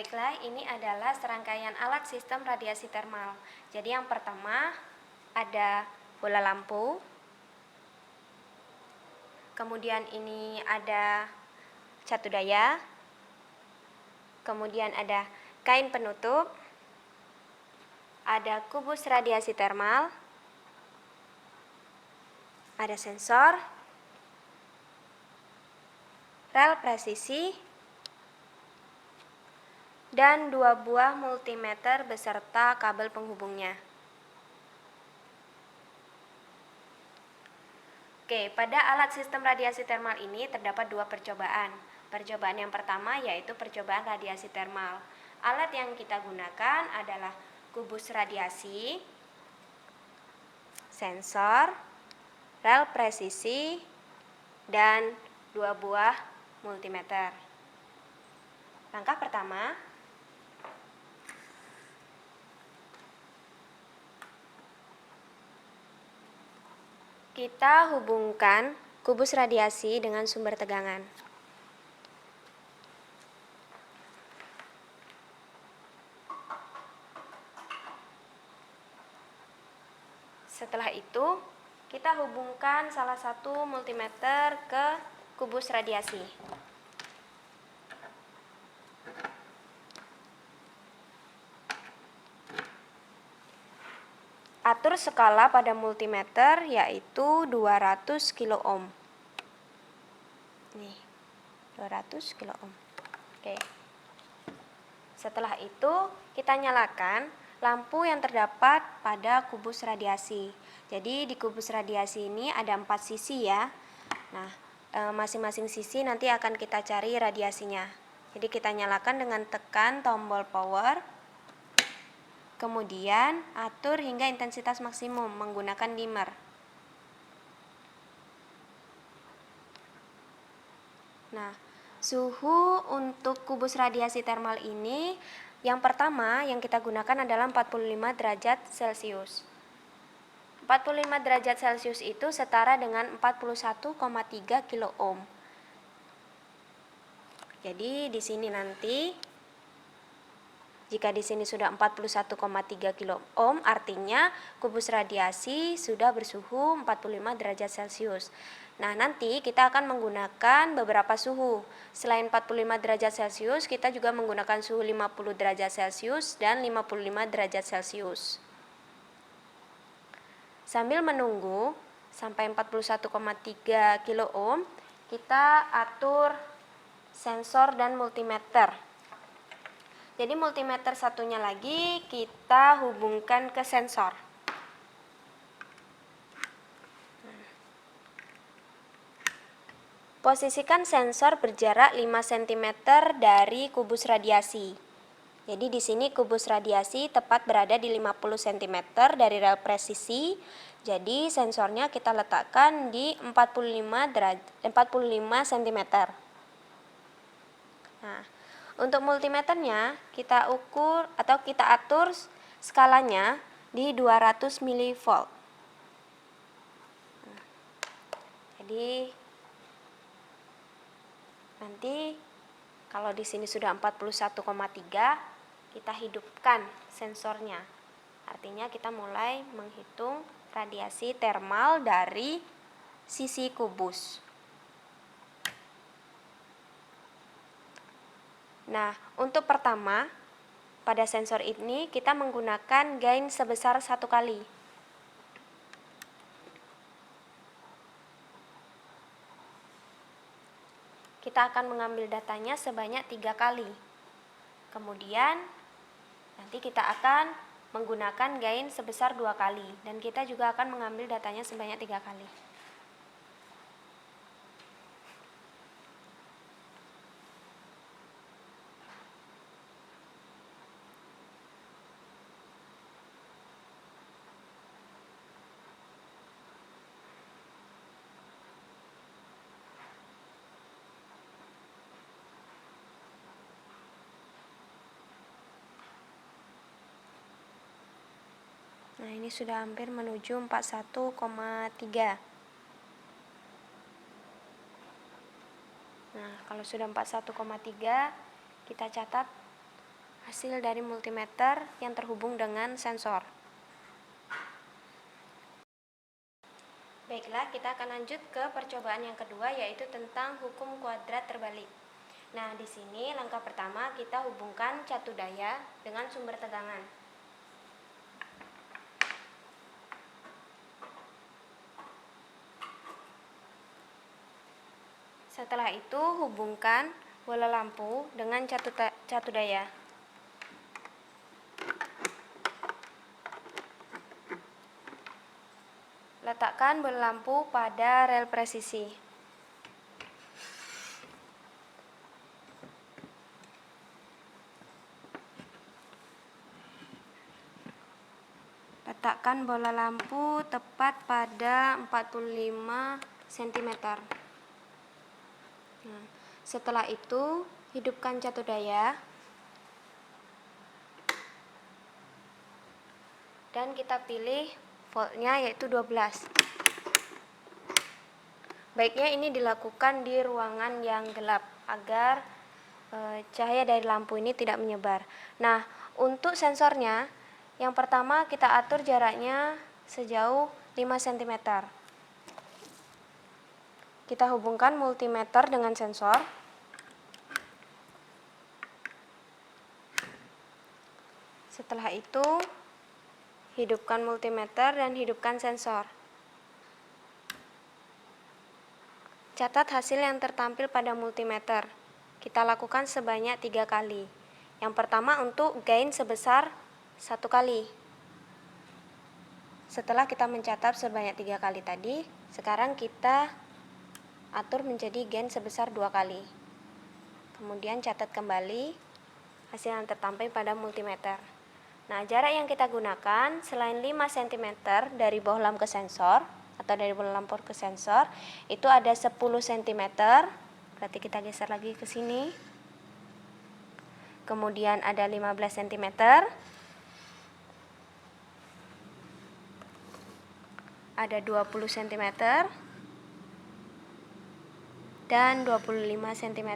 Baiklah, ini adalah serangkaian alat sistem radiasi termal. Jadi yang pertama ada bola lampu. Kemudian ini ada catu daya. Kemudian ada kain penutup. Ada kubus radiasi termal. Ada sensor. Rel presisi. Dan 2 buah multimeter beserta kabel penghubungnya. Oke, pada alat sistem radiasi termal ini terdapat 2 percobaan. Percobaan yang pertama yaitu percobaan radiasi termal. Alat yang kita gunakan adalah kubus radiasi, sensor, rel presisi, dan 2 buah multimeter. Langkah pertama, kita hubungkan kubus radiasi dengan sumber tegangan. Setelah itu, kita hubungkan salah satu multimeter ke kubus radiasi. Atur skala pada multimeter yaitu 200 kilo ohm. Nih, 200 kilo ohm. Oke. Setelah itu, kita nyalakan lampu yang terdapat pada kubus radiasi. Jadi di kubus radiasi ini ada 4 sisi ya. Nah, masing-masing sisi nanti akan kita cari radiasinya. Jadi kita nyalakan dengan tekan tombol power. Kemudian atur hingga intensitas maksimum menggunakan dimmer. Nah, suhu untuk kubus radiasi termal ini yang pertama yang kita gunakan adalah 45 derajat Celcius. 45 derajat Celcius itu setara dengan 41,3 kilo ohm. Jadi di sini nanti jika di sini sudah 41,3 kilo ohm, artinya kubus radiasi sudah bersuhu 45 derajat Celcius. Nah, nanti kita akan menggunakan beberapa suhu. Selain 45 derajat Celcius, kita juga menggunakan suhu 50 derajat Celcius dan 55 derajat Celcius. Sambil menunggu sampai 41,3 kilo ohm, kita atur sensor dan multimeter. Jadi multimeter satunya lagi kita hubungkan ke sensor. Posisikan sensor berjarak 5 cm dari kubus radiasi. Jadi di sini kubus radiasi tepat berada di 50 cm dari rel presisi. Jadi sensornya kita letakkan di 45 cm. Nah, untuk multimeternya kita ukur atau kita atur skalanya di 200 mV. Jadi nanti kalau di sini sudah 41,3, kita hidupkan sensornya. Artinya kita mulai menghitung radiasi termal dari sisi kubus. Nah, untuk pertama, pada sensor ini kita menggunakan gain sebesar 1 kali. Kita akan mengambil datanya sebanyak 3 kali. Kemudian, nanti kita akan menggunakan gain sebesar 2 kali. Dan kita juga akan mengambil datanya sebanyak 3 kali. Nah, ini sudah hampir menuju 41,3. Nah, kalau sudah 41,3, kita catat hasil dari multimeter yang terhubung dengan sensor. Baiklah, kita akan lanjut ke percobaan yang kedua, yaitu tentang hukum kuadrat terbalik. Nah, di sini langkah pertama kita hubungkan catu daya dengan sumber tegangan. Setelah itu, hubungkan bola lampu dengan catu daya. Letakkan bola lampu pada rel presisi. Letakkan bola lampu tepat pada 45 cm. Nah, setelah itu, hidupkan catu daya. Dan kita pilih voltnya yaitu 12. Baiknya ini dilakukan di ruangan yang gelap agar cahaya dari lampu ini tidak menyebar. Nah, untuk sensornya, yang pertama kita atur jaraknya sejauh 5 cm. Kita hubungkan multimeter dengan sensor. Setelah itu, hidupkan multimeter dan hidupkan sensor. Catat hasil yang tertampil pada multimeter. Kita lakukan sebanyak 3 kali. Yang pertama untuk gain sebesar 1 kali. Setelah kita mencatat sebanyak 3 kali tadi, sekarang kita atur menjadi gain sebesar 2 kali. Kemudian catat kembali hasil yang tertampil pada multimeter. Nah, jarak yang kita gunakan selain 5 cm dari bohlam ke sensor atau dari bola lampu ke sensor, itu ada 10 cm. Berarti kita geser lagi ke sini. Kemudian ada 15 cm. Ada 20 cm. Dan 25 cm.